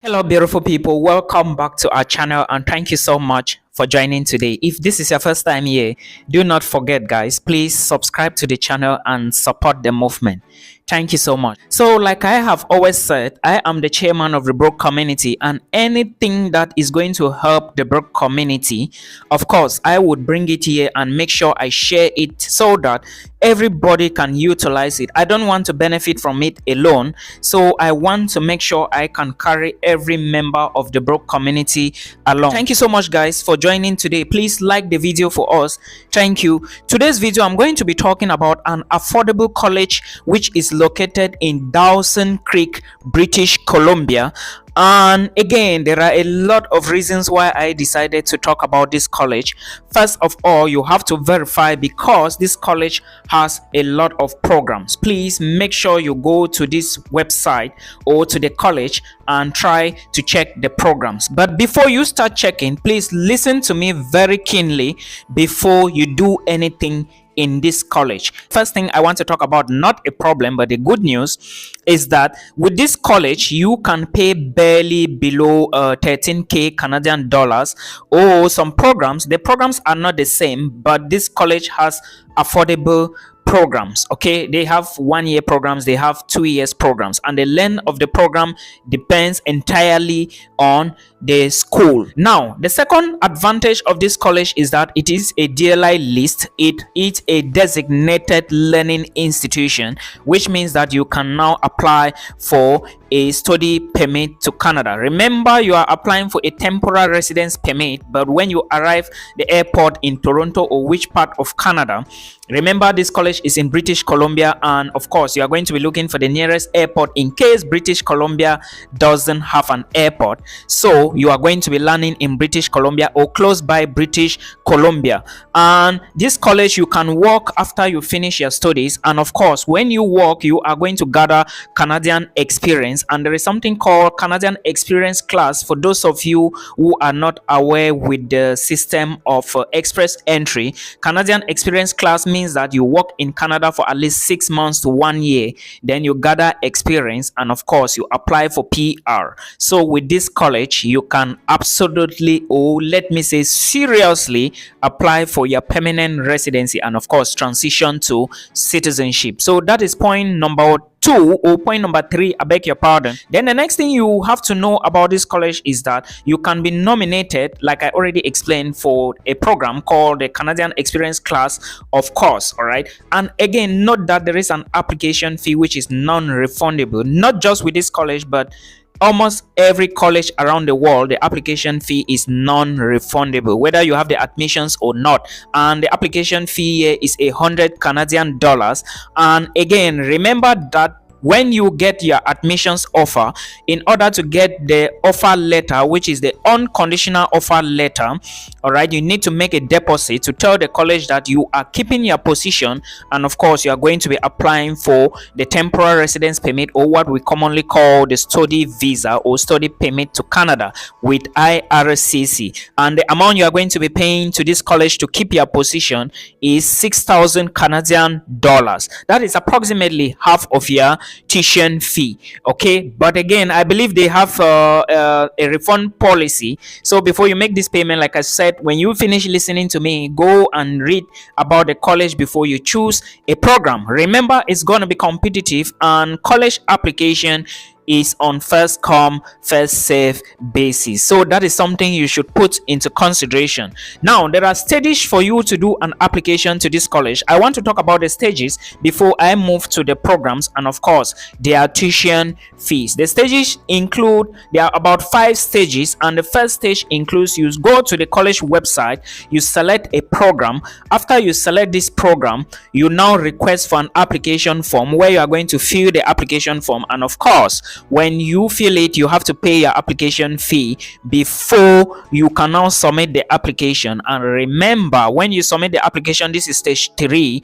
Hello, beautiful people. Welcome back to our channel and thank you so much for joining today. If this is your first time here, do not forget, guys, please subscribe to the channel and support the movement. Thank you so much. So, like I have always said, I am the chairman of the broke community, and anything that is going to help the broke community, of course, I would bring it here and make sure I share it so that everybody can utilize it. I don't want to benefit from it alone, so I want to make sure I can carry every member of the broke community along. Thank you so much, guys, for joining today. Please like the video for us. Thank you. Today's video, I'm going to be talking about an affordable college which is located in Dawson Creek, British Columbia. And again, there are a lot of reasons why I decided to talk about this college. First of all, you have to verify because this college has a lot of programs. Please make sure you go to this website or to the college and try to check the programs. But before you start checking, please listen to me very keenly before you do anything in this college. First thing I want to talk about, not a problem, but the good news is that with this college, you can pay barely below 13k Canadian dollars, or some programs. The programs are not the same, but this college has affordable programs. Okay, they have 1 year programs, they have 2 years programs, and the length of the program depends entirely on the school. Now, the second advantage of this college is that it is a DLI list. It is a designated learning institution, which means that you can now apply for a study permit to Canada. Remember, you are applying for a temporary residence permit, but when you arrive the airport in Toronto or which part of Canada, remember this college is in British Columbia, and of course you are going to be looking for the nearest airport in case British Columbia doesn't have an airport. So you are going to be learning in British Columbia or close by British Columbia. And this college, you can work after you finish your studies, and of course when you work, you are going to gather Canadian experience, and there is something called Canadian experience class. For those of you who are not aware with the system of express entry, Canadian experience class means that you work in Canada for at least 6 months to 1 year, then you gather experience, and of course you apply for PR. So with this college, you can absolutely, or let me say seriously, apply for your permanent residency and of course transition to citizenship. So that is point number 2, or point number 3, I beg your pardon. Then the next thing you have to know about this college is that you can be nominated, like I already explained, for a program called the Canadian Experience Class, of course. All right, and again, note that there is an application fee which is non-refundable, not just with this college but almost every college around the world. The application fee is non-refundable whether you have the admissions or not, and the application fee here is 100 Canadian dollars. And again, remember that when you get your admissions offer, in order to get the offer letter, which is the unconditional offer letter, all right, you need to make a deposit to tell the college that you are keeping your position, and of course you are going to be applying for the temporary residence permit, or what we commonly call the study visa or study permit to Canada with IRCC. And the amount you are going to be paying to this college to keep your position is 6,000 Canadian dollars. That is approximately half of your tuition fee. Okay, but again, I believe they have a refund policy. So before you make this payment, like I said, when you finish listening to me, go and read about the college before you choose a program. Remember, it's going to be competitive, and college application is on first come first serve basis. So that is something you should put into consideration. Now, there are stages for you to do an application to this college. I want to talk about the stages before I move to the programs, and of course their tuition fees. The stages include, there are about 5 stages, and the first stage includes you go to the college website, you select a program. After you select this program, you now request for an application form where you are going to fill the application form, and of course when you fill it, you have to pay your application fee before you can now submit the application. And remember, when you submit the application, this is stage 3.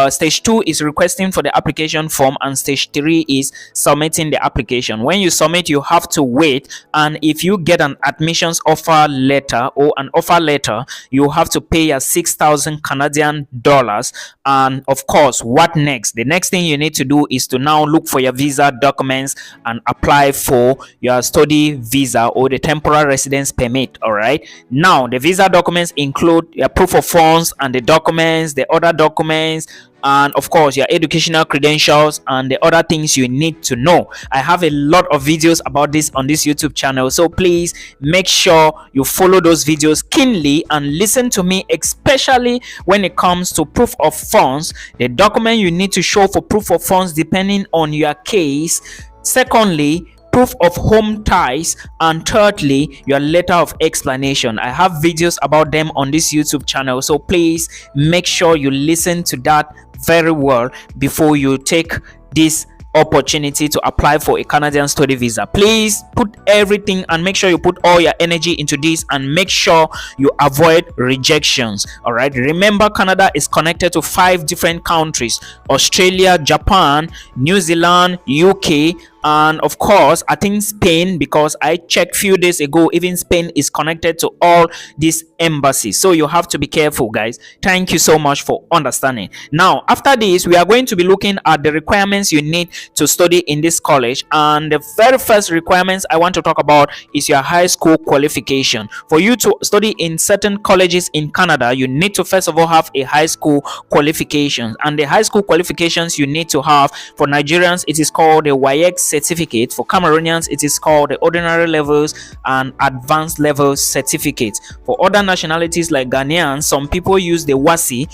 Stage 2 is requesting for the application form, and stage 3 is submitting the application. When you submit, you have to wait, and if you get an admissions offer letter or an offer letter, you have to pay your 6,000 Canadian dollars. And of course, what next? The next thing you need to do is to now look for your visa documents and apply for your study visa or the temporary residence permit. All right, now the visa documents include your proof of funds and the documents, the other documents, and of course your educational credentials and the other things you need to know. I have a lot of videos about this on this YouTube channel, so please make sure you follow those videos keenly and listen to me, especially when it comes to proof of funds, the document you need to show for proof of funds depending on your case. Secondly, proof of home ties, and thirdly, your letter of explanation. I have videos about them on this YouTube channel, so please make sure you listen to that very well before you take this opportunity to apply for a Canadian study visa. Please put everything and make sure you put all your energy into this and make sure you avoid rejections. All right, remember Canada is connected to 5 different countries: Australia, Japan, New Zealand, UK, and of course I think Spain, because I checked few days ago, even Spain is connected to all these embassies. So you have to be careful, guys. Thank you so much for understanding. Now after this, we are going to be looking at the requirements you need to study in this college, and the very first requirements I want to talk about is your high school qualification. For you to study in certain colleges in Canada, you need to first of all have a high school qualification, and the high school qualifications you need to have: for Nigerians it is called the WAEC certificate, for Cameroonians it is called the ordinary levels and advanced level certificate. For other nationalities like Ghanaians, some people use the WASI,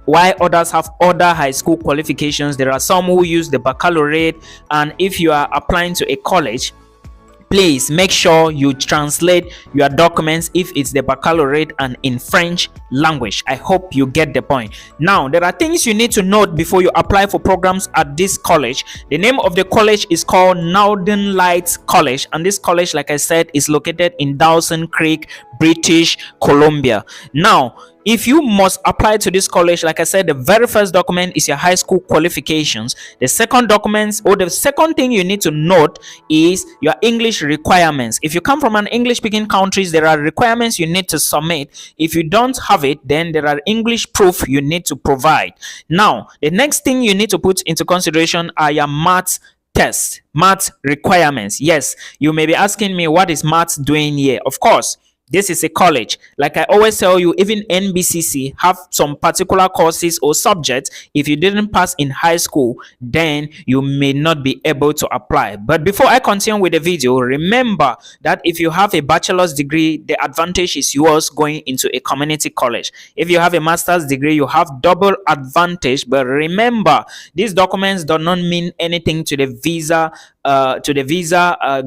while others have other high school qualifications. There are some who use the baccalaureate, and if you are applying to a college, please make sure you translate your documents if it's the baccalaureate and in French language. I hope you get the point. Now there are things you need to note before you apply for programs at this college. The name of the college is called Northern Lights College, and this college, like I said, is located in Dawson Creek, British Columbia. Now if you must apply to this college, like I said, the very first document is your high school qualifications. The second documents, or the second thing you need to note, is your English requirements. If you come from an English speaking countries, there are requirements you need to submit. If you don't have it, then there are English proof you need to provide. Now the next thing you need to put into consideration are your maths tests, maths requirements. Yes, you may be asking me, what is maths doing here? Of course, this is a college. Like I always tell you, even NBCC have some particular courses or subjects. If you didn't pass in high school, then you may not be able to apply. But before I continue with the video, remember that if you have a bachelor's degree, the advantage is yours going into a community college. If you have a master's degree, you have double advantage. But remember, these documents do not mean anything to the visa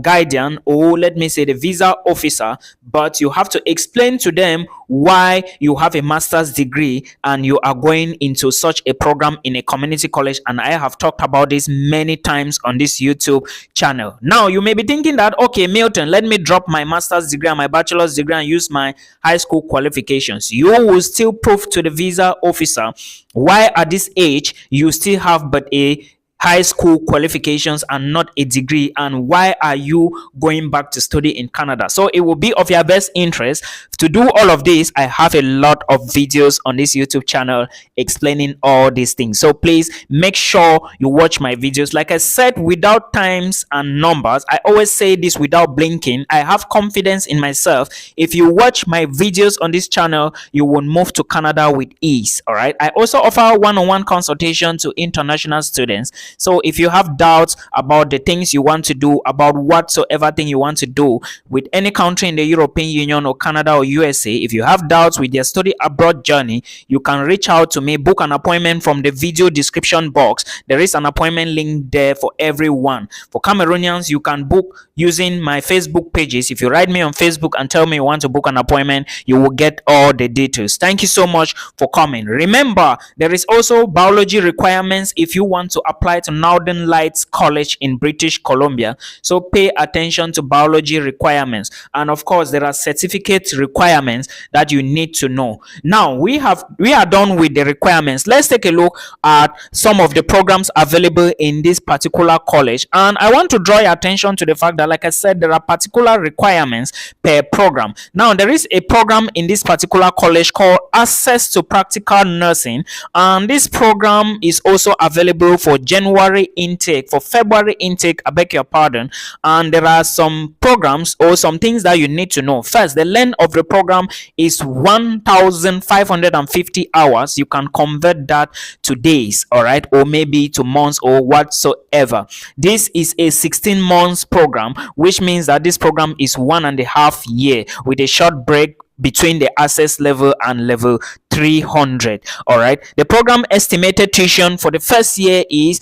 guardian, or let me say the visa officer, but you have to explain to them why you have a master's degree and you are going into such a program in a community college. And I have talked about this many times on this YouTube channel. Now you may be thinking that, okay, Milton, let me drop my master's degree and my bachelor's degree and use my high school qualifications. You will still prove to the visa officer why at this age you still have but a high school qualifications and not a degree, and why are you going back to study in Canada. So it will be of your best interest to do all of this. I have a lot of videos on this YouTube channel explaining all these things, so please make sure you watch my videos. Like I said, without times and numbers, I always say this without blinking, I have confidence in myself. If you watch my videos on this channel, you will move to Canada with ease. All right, I also offer one-on-one consultation to international students. So if you have doubts about the things you want to do, about whatsoever thing you want to do with any country in the European Union or Canada or USA, if you have doubts with your study abroad journey, you can reach out to me, book an appointment from the video description box. There is an appointment link there for everyone. For Cameroonians, you can book using my Facebook pages. If you write me on Facebook and tell me you want to book an appointment, you will get all the details. Thank you so much for coming. Remember, there is also biology requirements if you want to apply to Northern Lights College in British Columbia. So pay attention to biology requirements, and of course there are certificate requirements that you need to know. Now we are done with the requirements. Let's take a look at some of the programs available in this particular college, and I want to draw your attention to the fact that, like I said, there are particular requirements per program. Now there is a program in this particular college called Access to Practical Nursing, and this program is also available for January January intake, for February intake, I beg your pardon. And there are some programs or some things that you need to know. First, the length of the program is 1,550 hours. You can convert that to days, all right, or maybe to months or whatsoever. This is a 16 months program, which means that this program is 1.5 years with a short break between the access level and level 300. All right, the program estimated tuition for the first year is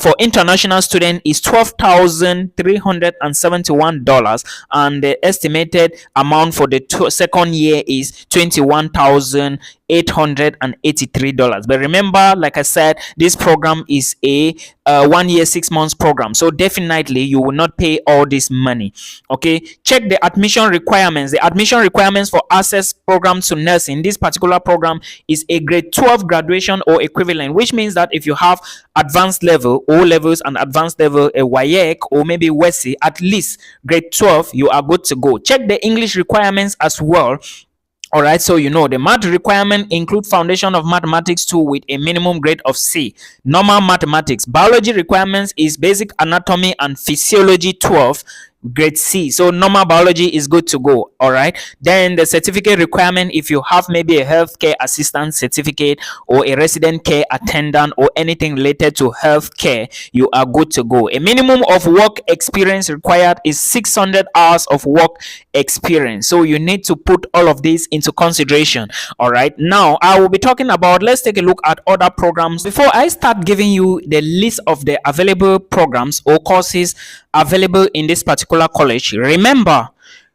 for international student is $12,371, and the estimated amount for the second year is $21,883. But remember, like I said, this program is a 1 year 6 months program, so definitely you will not pay all this money. Okay, check the admission requirements. The admission requirements for access program to nursing, this particular program is a grade 12 graduation or equivalent, which means that if you have advanced level, O levels and advanced level, a WAEC or maybe WESI, at least grade 12, you are good to go. Check the English requirements as well. All right, so you know the math requirement include foundation of mathematics 2 with a minimum grade of C, normal mathematics. Biology requirements is basic anatomy and physiology 12, grade C, so normal biology is good to go. All right, then the certificate requirement, if you have maybe a healthcare assistant certificate or a resident care attendant or anything related to healthcare, you are good to go. A minimum of work experience required is 600 hours of work experience, so you need to put all of this into consideration. All right, now I will be talking about, let's take a look at other programs before I start giving you the list of the available programs or courses available in this particular college. Remember,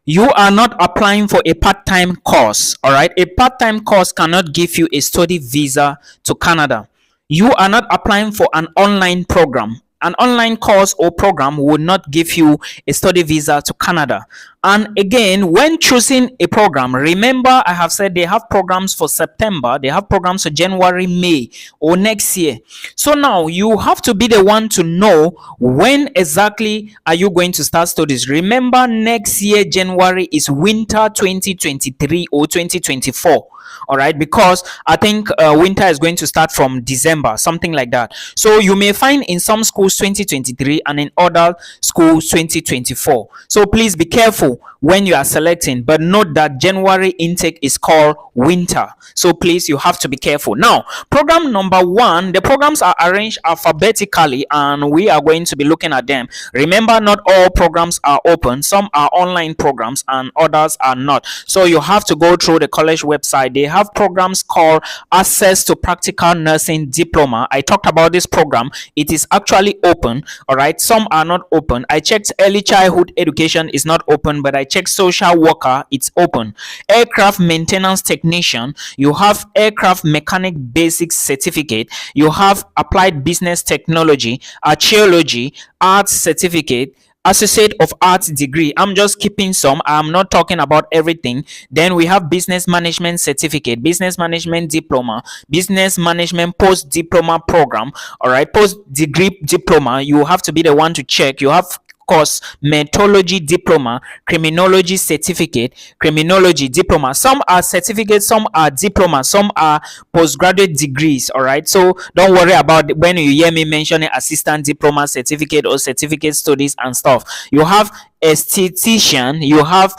you are not applying for a part-time course. All right, a part-time course cannot give you a study visa to Canada. You are not applying for an online program. An online course or program will not give you a study visa to Canada. And again, when choosing a program, remember I have said they have programs for September, they have programs for January, May, or next year. So now you have to be the one to know when exactly are you going to start studies. Remember, next year January is winter 2023 or 2024. All right, because I think winter is going to start from December, something like that. So you may find in some schools 2023 and in other schools 2024. So please be careful when you are selecting, but note that January intake is called winter, so please, you have to be careful. Now, program number 1, the programs are arranged alphabetically and we are going to be looking at them. Remember, not all programs are open. Some are online programs and others are not, so you have to go through the college website. They have programs called Access to Practical Nursing Diploma. I talked about this program. It is actually open. All right, some are not open. I checked early childhood education is not open, but I checked social worker, it's open. Aircraft maintenance technician, you have aircraft mechanic basic certificate, you have applied business technology, archaeology, arts certificate, Associate of Arts degree. I'm just keeping some. I'm not talking about everything. Then we have business management certificate, business management diploma, business management post diploma program. All right, post degree diploma. You have to be the one to check. You have cosmetology diploma, criminology certificate, criminology diploma. Some are certificates, some are diplomas, some are postgraduate degrees. All right, so don't worry about when you hear me mentioning assistant diploma certificate or certificate studies and stuff. You have esthetician, you have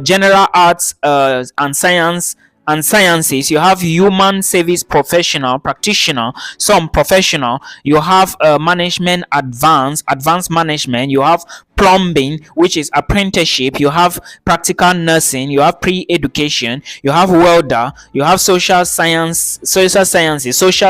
general arts and sciences, you have human service professional, practitioner, some professional, you have management advanced management, you have plumbing, which is apprenticeship, you have practical nursing, you have pre-education, you have welder, you have social sciences, social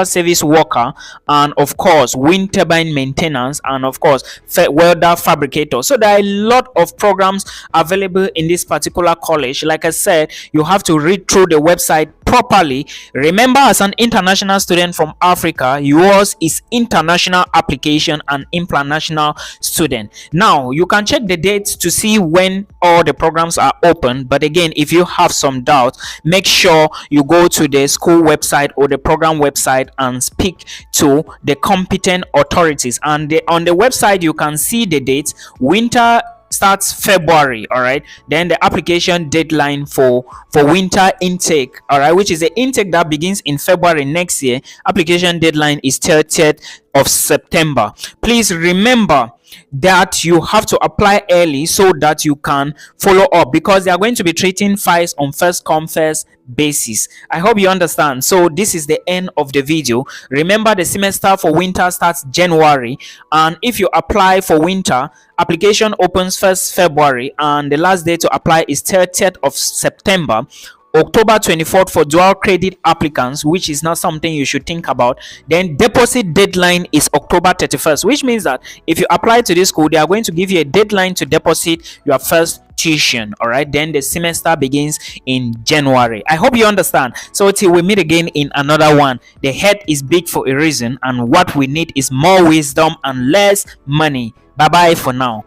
service worker, and of course wind turbine maintenance, and of course welder fabricator. So there are a lot of programs available in this particular college. Like I said, you have to read through the website properly. Remember, as an international student from Africa, yours is international application and international student. Now you can check the dates to see when all the programs are open, but again, if you have some doubt, make sure you go to the school website or the program website and speak to the competent authorities. And on the website you can see the dates. Winter starts February. All right, then the application deadline for winter intake, all right, which is the intake that begins in February next year, application deadline is 30th of September. Please remember that you have to apply early so that you can follow up, because they are going to be treating files on first come first basis. I hope you understand. So this is the end of the video. Remember, the semester for winter starts January, and if you apply for winter, application opens 1st February and the last day to apply is 30th of September. October 24th for dual credit applicants, which is not something you should think about. Then deposit deadline is October 31st, which means that if you apply to this school, they are going to give you a deadline to deposit your first tuition. All right, then the semester begins in January. I hope you understand. So till we meet again in another one, the head is big for a reason, and what we need is more wisdom and less money. Bye bye for now.